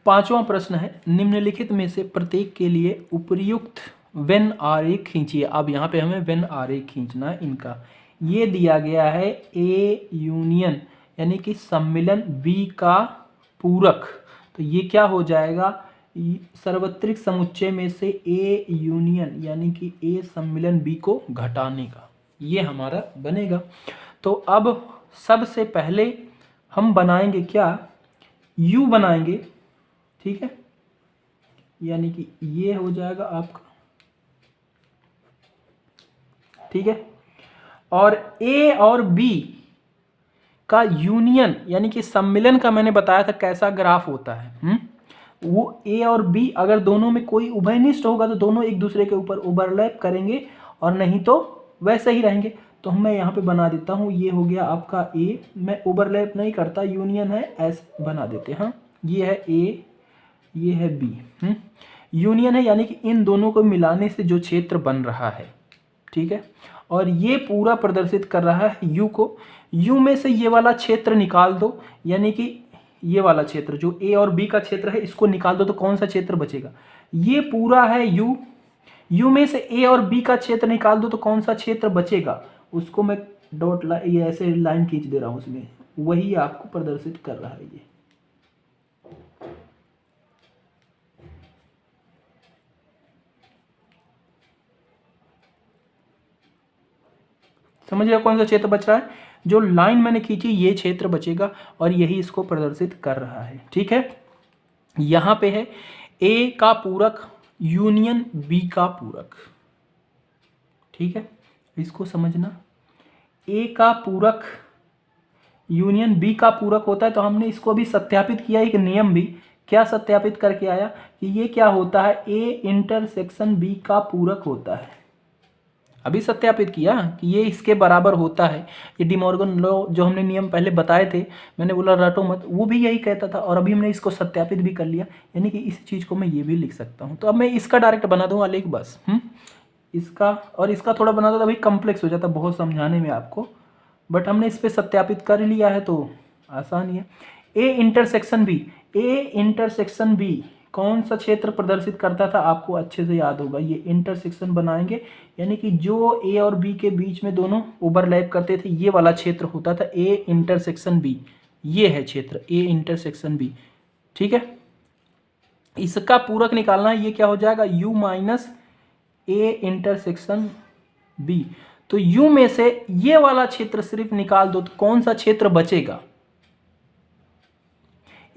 पांचवा प्रश्न है, निम्नलिखित में से प्रत्येक के लिए उपयुक्त वेन आरेख खींचिए। अब यहाँ पे हमें वेन आरेख खींचना है इनका। ये दिया गया है ए यूनियन यानी कि सम्मिलन बी का पूरक, तो ये क्या हो जाएगा, सार्वत्रिक समुच्चय में से ए यूनियन यानी कि ए सम्मिलन बी को घटाने का, ये हमारा बनेगा। तो अब सबसे पहले हम बनाएंगे क्या, यू बनाएंगे, ठीक है, यानी कि ये हो जाएगा आपका, ठीक है। और ए और बी का यूनियन यानी कि सम्मिलन का मैंने बताया था कैसा ग्राफ होता है। वो ए और बी अगर दोनों में कोई उभयनिष्ठ होगा तो दोनों एक दूसरे के ऊपर ओवरलैप करेंगे और नहीं तो वैसे ही रहेंगे। तो मैं यहाँ पे बना देता हूँ, ये हो गया आपका ए, मैं ओवरलैप नहीं करता, यूनियन है ऐसे बना देते हैं। ये है ए, ये है बी, यूनियन है यानी कि इन दोनों को मिलाने से जो क्षेत्र बन रहा है, ठीक है। और ये पूरा प्रदर्शित कर रहा है यू को। यू में से ये वाला क्षेत्र निकाल दो, यानी कि ये वाला क्षेत्र जो ए और बी का क्षेत्र है इसको निकाल दो, तो कौन सा क्षेत्र बचेगा, ये पूरा है यू। यू में से ए और बी का क्षेत्र निकाल दो तो कौन सा क्षेत्र बचेगा, उसको मैं डॉट ये ऐसे लाइन खींच दे रहा हूँ, उसमें वही आपको प्रदर्शित कर रहा है ये। समझ रहे हो कौन सा क्षेत्र बच रहा है, जो लाइन मैंने खींची ये क्षेत्र बचेगा और यही इसको प्रदर्शित कर रहा है, ठीक है। यहां पे है ए का पूरक यूनियन बी का पूरक, ठीक है, इसको समझना। ए का पूरक यूनियन बी का पूरक होता है, तो हमने इसको भी सत्यापित किया, एक नियम भी क्या सत्यापित करके आया कि ये क्या होता है, ए इंटरसेक्शन बी का पूरक होता है। अभी सत्यापित किया कि ये इसके बराबर होता है। ये डिमॉर्गन लॉ जो हमने नियम पहले बताए थे, मैंने बोला रटो मत, वो भी यही कहता था और अभी हमने इसको सत्यापित भी कर लिया, यानी कि इस चीज़ को मैं ये भी लिख सकता हूँ। तो अब मैं इसका डायरेक्ट बना दूंगा लेख बस, इसका और इसका थोड़ा बना दो तो अभी कम्प्लेक्स हो जाता बहुत समझाने में आपको, बट हमने इस पर सत्यापित कर लिया है तो आसान ही है। A intersection B, A intersection B कौन सा क्षेत्र प्रदर्शित करता था, आपको अच्छे से याद होगा। ये इंटरसेक्शन बनाएंगे यानी कि जो ए और बी के बीच में दोनों ओवरलैप करते थे ये वाला क्षेत्र होता था ए इंटरसेक्शन बी, ये है क्षेत्र ए इंटरसेक्शन बी, ठीक है। इसका पूरक निकालना है, ये क्या हो जाएगा U minus A intersection B. तो यू में से ये वाला क्षेत्र सिर्फ निकाल दो तो कौन सा क्षेत्र बचेगा,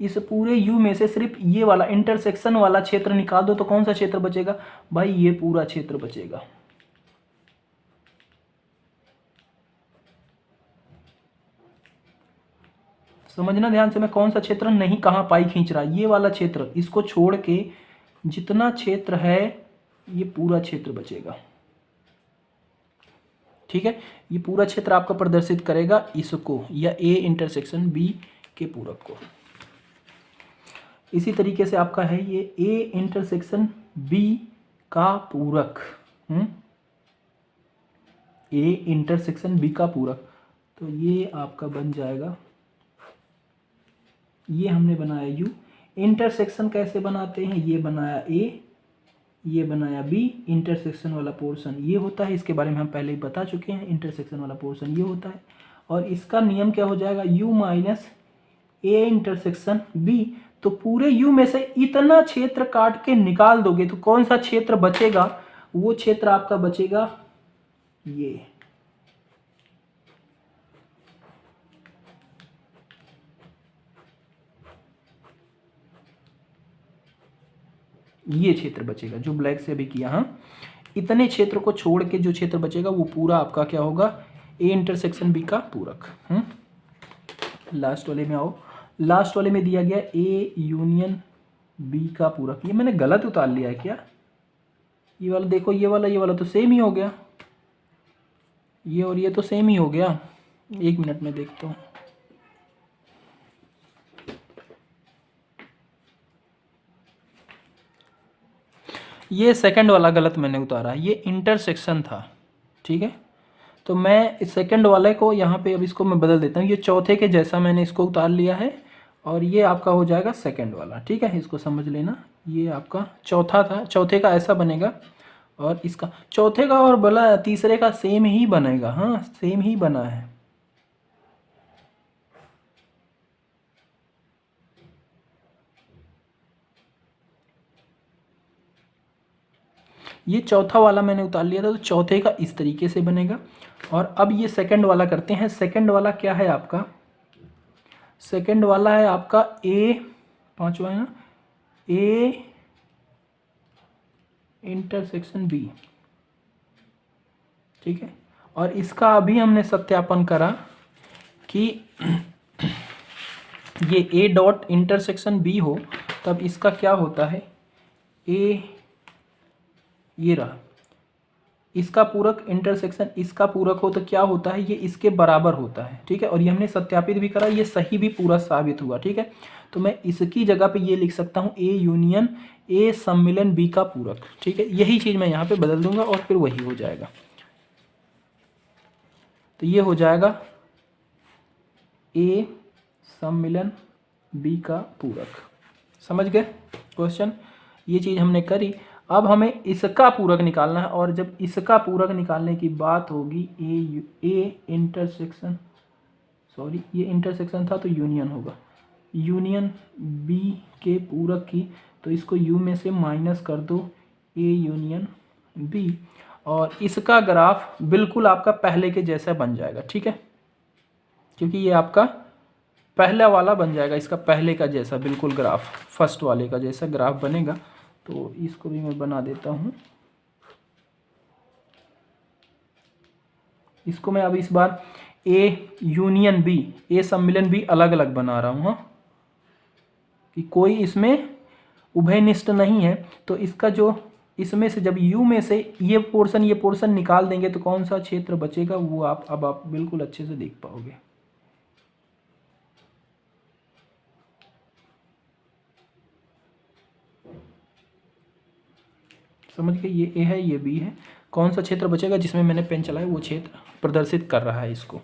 इस पूरे यू में से सिर्फ ये वाला इंटरसेक्शन वाला क्षेत्र निकाल दो तो कौन सा क्षेत्र बचेगा भाई, ये पूरा क्षेत्र बचेगा। समझना ध्यान से, मैं कौन सा क्षेत्र नहीं कहां पाई खींच रहा, ये वाला क्षेत्र, इसको छोड़ के जितना क्षेत्र है ये पूरा क्षेत्र बचेगा, ठीक है। ये पूरा क्षेत्र आपका प्रदर्शित करेगा इसको या ए इंटरसेक्शन बी के पूरक को। इसी तरीके से आपका है ये ए इंटरसेक्शन बी का पूरक, ए इंटरसेक्शन बी का पूरक, तो ये आपका बन जाएगा, ये हमने बनाया यू। इंटरसेक्शन कैसे बनाते हैं, ये बनाया ए, ये बनाया बी, इंटरसेक्शन वाला पोर्शन ये होता है, इसके बारे में हम पहले ही बता चुके हैं, इंटरसेक्शन वाला पोर्शन ये होता है। और इसका नियम क्या हो जाएगा, U minus A intersection B. तो पूरे यू में से इतना क्षेत्र काट के निकाल दोगे तो कौन सा क्षेत्र बचेगा, वो क्षेत्र आपका बचेगा ये क्षेत्र बचेगा जो ब्लैक से अभी किया। हाँ, इतने क्षेत्र को छोड़ के जो क्षेत्र बचेगा वो पूरा आपका क्या होगा, ए इंटरसेक्शन बी का पूरक। लास्ट वाले में आओ, लास्ट वाले में दिया गया ए यूनियन बी का पूरक। ये मैंने गलत उतार लिया है क्या, ये वाला देखो, ये वाला तो सेम ही हो गया, ये और ये तो सेम ही हो गया। एक मिनट में देखता हूँ, ये सेकंड वाला गलत मैंने उतारा, ये इंटरसेक्शन था, ठीक है। तो मैं इस सेकंड वाले को यहाँ पे अब इसको मैं बदल देता हूँ, ये चौथे के जैसा मैंने इसको उतार लिया है और ये आपका हो जाएगा सेकंड वाला। ठीक है, इसको समझ लेना। ये आपका चौथा था, चौथे का ऐसा बनेगा और इसका चौथे का और बोला तीसरे का सेम ही बनेगा। हाँ, सेम ही बना है। ये चौथा वाला मैंने उतार लिया था, तो चौथे का इस तरीके से बनेगा। और अब ये सेकंड वाला करते हैं। सेकंड वाला क्या है आपका? सेकंड वाला है आपका ए, पांचवा है ना, ए इंटरसेक्शन बी। ठीक है, और इसका अभी हमने सत्यापन करा कि ये ए डॉट इंटरसेक्शन बी हो, तब इसका क्या होता है? ए, ये रहा, इसका पूरक इंटरसेक्शन इसका पूरक हो तो क्या होता है? ये इसके बराबर होता है। ठीक है, और ये हमने सत्यापित भी करा, ये सही भी पूरा साबित हुआ। ठीक है, तो मैं इसकी जगह पे ये लिख सकता हूँ ए यूनियन ए सम्मिलन बी का पूरक। ठीक है, यही चीज़ मैं यहाँ पे बदल दूंगा और फिर वही हो जाएगा। तो ये हो जाएगा ए सम्मिलन बी का पूरक। समझ गए क्वेश्चन? ये चीज़ हमने करी। अब हमें इसका पूरक निकालना है, और जब इसका पूरक निकालने की बात होगी ए इंटरसेक्शन, सॉरी ये इंटरसेक्शन था तो यूनियन होगा, यूनियन बी के पूरक की, तो इसको यू में से माइनस कर दो, ए यूनियन बी, और इसका ग्राफ बिल्कुल आपका पहले के जैसा बन जाएगा। ठीक है, क्योंकि ये आपका पहला वाला बन जाएगा, इसका पहले का जैसा बिल्कुल ग्राफ, फर्स्ट वाले का जैसा ग्राफ बनेगा। तो इसको भी मैं बना देता हूँ। इसको मैं अब इस बार ए यूनियन बी, ए सम्मिलन बी अलग अलग बना रहा हूँ, हाँ, कि कोई इसमें उभयनिष्ठ नहीं है। तो इसका जो इसमें से जब यू में से ये पोर्शन निकाल देंगे तो कौन सा क्षेत्र बचेगा, वो आप बिल्कुल अच्छे से देख पाओगे। समझ गए? ये ए है, ये बी है, कौन सा क्षेत्र बचेगा जिसमें मैंने पेन चलाया वो क्षेत्र प्रदर्शित कर रहा है इसको।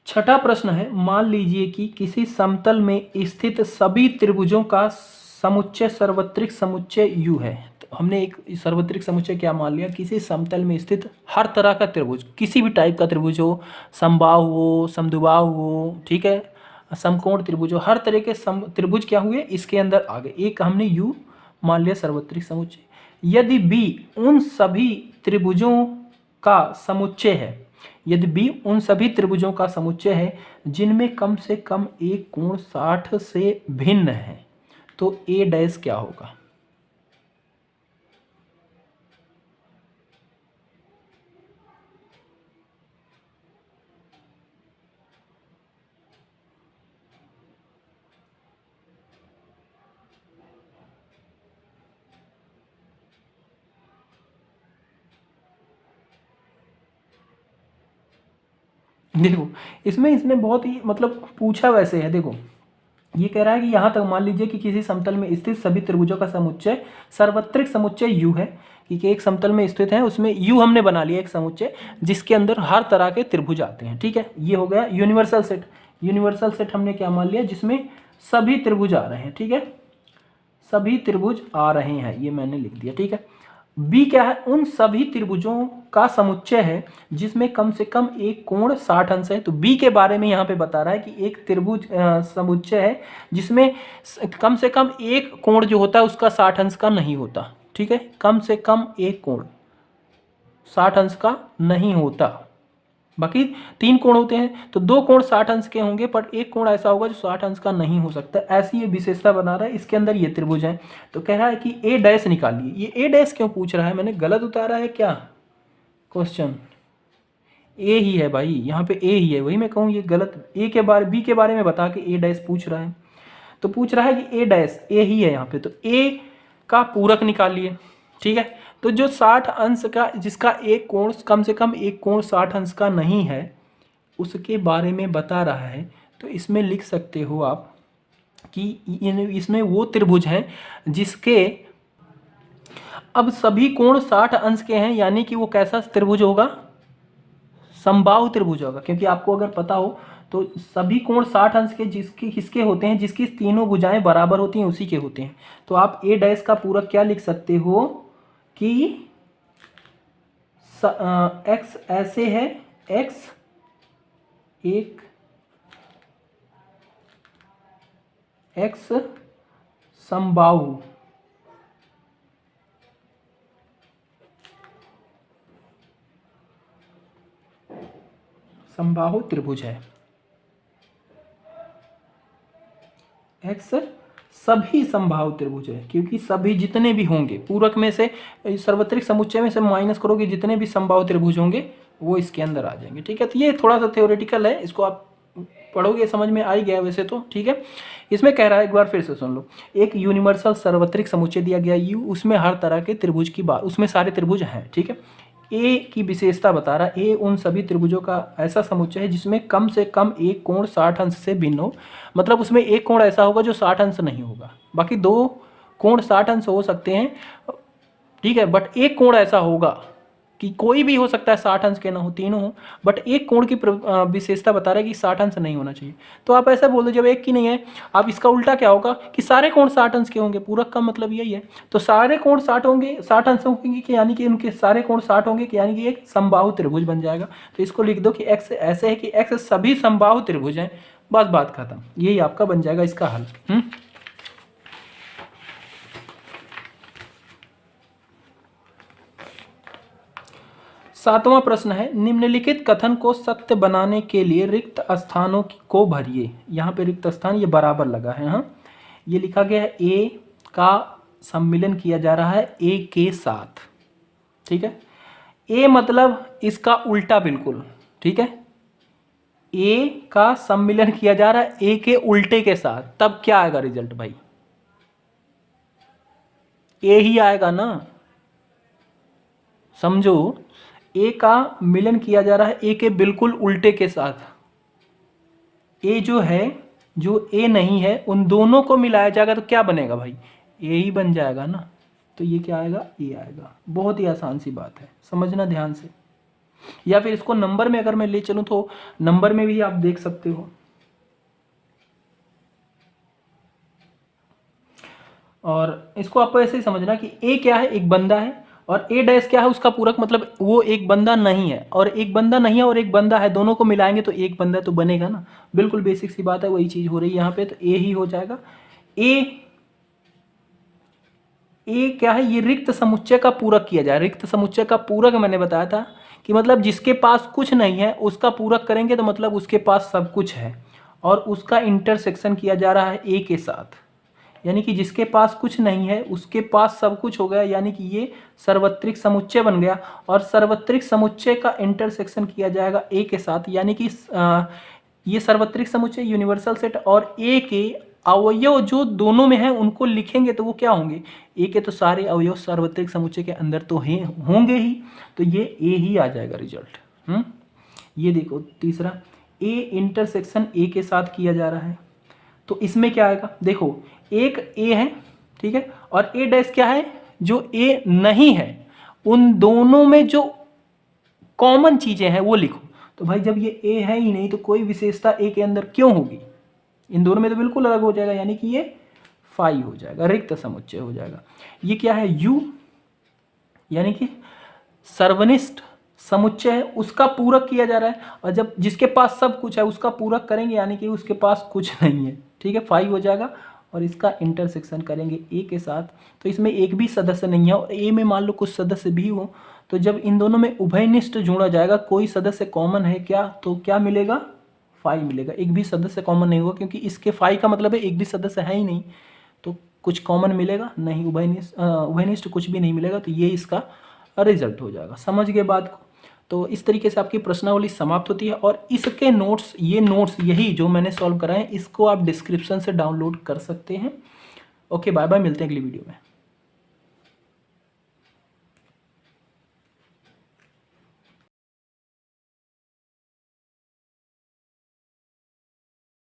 छठा प्रश्न है, मान लीजिए कि किसी समतल में स्थित सभी त्रिभुजों का समुच्चय सार्वत्रिक समुच्चय U है। तो हमने एक सार्वत्रिक समुच्चय क्या मान लिया? किसी समतल में स्थित हर तरह का त्रिभुज, किसी भी टाइप का त्रिभुज हो, समबाहु हो, समद्विबाहु हो, ठीक है, समकोण त्रिभुज हो, हर तरह के त्रिभुज क्या हुए इसके अंदर आ गए। एक हमने U मान लिया सार्वत्रिक समुच्चय। यदि B उन सभी त्रिभुजों का समुच्चय है, यदि B उन सभी त्रिभुजों का समुच्चय है जिनमें कम से कम एक कोण 60 से भिन्न है, तो A डैश क्या होगा? देखो इसमें इसने बहुत ही मतलब पूछा वैसे है। देखो ये कह रहा है कि यहाँ तक मान लीजिए कि किसी समतल में स्थित सभी त्रिभुजों का समुच्चय सार्वत्रिक समुच्चय U है, कि एक समतल में स्थित है, उसमें U हमने बना लिया एक समुच्चय जिसके अंदर हर तरह के त्रिभुज आते हैं। ठीक है, ये हो गया यूनिवर्सल सेट। यूनिवर्सल सेट हमने क्या मान लिया? जिसमें सभी त्रिभुज आ रहे हैं। ठीक है, सभी त्रिभुज आ रहे हैं, ये मैंने लिख दिया। ठीक है, बी क्या है? उन सभी त्रिभुजों का समुच्चय है जिसमें कम से कम एक कोण 60 अंश है। तो बी के बारे में यहाँ पे बता रहा है कि एक त्रिभुज समुच्चय है जिसमें कम से कम एक कोण जो होता है उसका 60 अंश का नहीं होता। ठीक है, कम से कम एक कोण 60 अंश का नहीं होता। बाकी 3 कोण होते हैं, तो 2 कोण 60 अंश के होंगे, पर एक कोण ऐसा होगा जो 60 अंश का नहीं हो सकता। ऐसी ये विशेषता बना रहा है। इसके अंदर ये त्रिभुज है, तो कह रहा है कि ए डैश निकालिए। ये ए डैश क्यों पूछ रहा है? मैंने गलत उतारा है क्या क्वेश्चन? ए ही है भाई, यहाँ पे ए ही है, वही मैं कहूँ ये गलत। ए के बारे बी के बारे में बता के ए डैश पूछ रहा है, तो पूछ रहा है कि ए डैश ए ही है यहाँ पे, तो ए का पूरक निकालिए। ठीक है, तो जो 60 अंश का, जिसका एक कोण कम से कम एक कोण 60 अंश का नहीं है, उसके बारे में बता रहा है। तो इसमें लिख सकते हो आप कि इसमें वो त्रिभुज हैं जिसके अब सभी कोण 60 अंश के हैं, यानी कि वो कैसा त्रिभुज होगा? समबाहु त्रिभुज होगा, क्योंकि आपको अगर पता हो तो सभी कोण 60 अंश के जिसके किसके होते हैं, जिसकी तीनों भुजाएं बराबर होती हैं उसी के होते हैं। तो आप ए डैश का पूरक क्या लिख सकते हो कि एक्स ऐसे है, एक्स एक एक्स समबाहु समबाहु त्रिभुज है। एक्स सभी समबाहु त्रिभुज है, क्योंकि सभी जितने भी होंगे पूरक में से, सार्वत्रिक समुच्चय में से माइनस करोगे, जितने भी समबाहु त्रिभुज होंगे वो इसके अंदर आ जाएंगे। ठीक है, तो ये थोड़ा सा थ्योरेटिकल है, इसको आप पढ़ोगे समझ में आ ही गया वैसे तो। ठीक है, इसमें कह रहा है, एक बार फिर से सुन लो, एक यूनिवर्सल सार्वत्रिक समुच्चय दिया गया यू, उसमें हर तरह के त्रिभुज की बात, उसमें सारे त्रिभुज हैं। ठीक है, ए की विशेषता बता रहा है, ए उन सभी त्रिभुजों का ऐसा समुच्चय है जिसमें कम से कम एक कोण 60 अंश से भिन्न हो। मतलब उसमें एक कोण ऐसा होगा जो 60 अंश नहीं होगा, बाकी दो कोण 60 अंश हो सकते हैं। ठीक है, बट एक कोण ऐसा होगा कि कोई भी हो सकता है, 60 अंश के ना हो, तीनों हो, बट एक कोण की विशेषता बता रहा है कि 60 अंश नहीं होना चाहिए। तो आप ऐसा बोल दो, जब एक की नहीं है, अब इसका उल्टा क्या होगा कि सारे कोण 60 अंश के होंगे, पूरक का मतलब यही है। तो सारे कोण 60 होंगे, 60 अंश होंगे कि यानी कि उनके सारे कोण 60 होंगे कि यानी कि एक समबाहु त्रिभुज बन जाएगा। तो इसको लिख दो कि एक्स ऐसे है कि एक्स सभी समबाहु त्रिभुज हैं, बस बात खत्म। यही आपका बन जाएगा इसका हल। सातवां प्रश्न है, निम्नलिखित कथन को सत्य बनाने के लिए रिक्त स्थानों को भरिए। यहाँ पे रिक्त स्थान ये बराबर लगा है। हाँ, ये लिखा गया है ए का सम्मिलन किया जा रहा है ए के साथ। ठीक है, ए मतलब इसका उल्टा बिल्कुल। ठीक है, ए का सम्मिलन किया जा रहा है ए के उल्टे के साथ, तब क्या आएगा रिजल्ट भाई? ए ही आएगा ना, समझो। ए का मिलन किया जा रहा है ए के बिल्कुल उल्टे के साथ। ए जो है, जो ए नहीं है, उन दोनों को मिलाया जाएगा तो क्या बनेगा भाई? ए ही बन जाएगा ना। तो ये क्या आएगा? ए आएगा। बहुत ही आसान सी बात है, समझना ध्यान से। या फिर इसको नंबर में अगर मैं ले चलूं तो नंबर में भी आप देख सकते हो। और इसको आपको ऐसे ही समझना कि ए क्या है? एक बंदा है, और ए डैश क्या है? उसका पूरक, मतलब वो एक बंदा नहीं है, और एक बंदा नहीं है और एक बंदा है, दोनों को मिलाएंगे तो एक बंदा तो बनेगा ना। बिल्कुल बेसिक सी बात है, वही चीज हो रही है यहाँ पे, तो ए ही हो जाएगा। ए क्या है? ये रिक्त समुच्चय का पूरक किया जाए। रिक्त समुच्चय का पूरक मैंने बताया था कि मतलब जिसके पास कुछ नहीं है उसका पूरक करेंगे तो मतलब उसके पास सब कुछ है, और उसका इंटरसेक्शन किया जा रहा है ए के साथ, यानी कि जिसके पास कुछ नहीं है उसके पास सब कुछ हो गया, यानी कि ये सार्वत्रिक समुच्चय बन गया। और सार्वत्रिक समुच्चय का इंटरसेक्शन किया जाएगा ए के साथ, यानी कि ये सार्वत्रिक समुच्चय यूनिवर्सल सेट और ए के अवयव जो दोनों में है उनको लिखेंगे तो वो क्या होंगे? ए के तो सारे अवयव सार्वत्रिक समुच्चय के अंदर तो होंगे ही, तो ये ए ही आ जाएगा रिजल्ट। ये देखो तीसरा, ए इंटरसेक्शन ए के साथ किया जा रहा है, तो इसमें क्या आएगा? देखो एक ए है, ठीक है, और ए डैश क्या है? जो ए नहीं है, उन दोनों में जो कॉमन चीजें हैं वो लिखो। तो भाई जब ये ए है ही नहीं तो कोई विशेषता ए के अंदर क्यों होगी? इन दोनों में तो बिल्कुल अलग हो जाएगा, यानी कि ये फाई हो जाएगा, रिक्त समुच्चय हो जाएगा। ये क्या है? यू, यानी कि सर्वनिष्ठ समुच्चय है, उसका पूरक किया जा रहा है, और जब जिसके पास सब कुछ है उसका पूरक करेंगे यानी कि उसके पास कुछ नहीं है। ठीक है, फाई हो जाएगा, और इसका इंटरसेक्शन करेंगे ए के साथ, तो इसमें एक भी सदस्य नहीं है, और ए में मान लो कुछ सदस्य भी हो, तो जब इन दोनों में उभयनिष्ठ जोड़ा जाएगा, कोई सदस्य कॉमन है क्या? तो क्या मिलेगा? फाई मिलेगा। एक भी सदस्य कॉमन नहीं होगा, क्योंकि इसके फाई का मतलब है एक भी सदस्य है ही नहीं, तो कुछ कॉमन मिलेगा नहीं, उभयनिष्ठ कुछ भी नहीं मिलेगा, तो ये इसका रिजल्ट हो जाएगा। समझ गए बात को? तो इस तरीके से आपकी प्रश्नावली समाप्त होती है, और इसके नोट्स, ये नोट्स यही जो मैंने सॉल्व कराए हैं, इसको आप डिस्क्रिप्शन से डाउनलोड कर सकते हैं। ओके, बाय बाय, मिलते हैं अगली वीडियो में।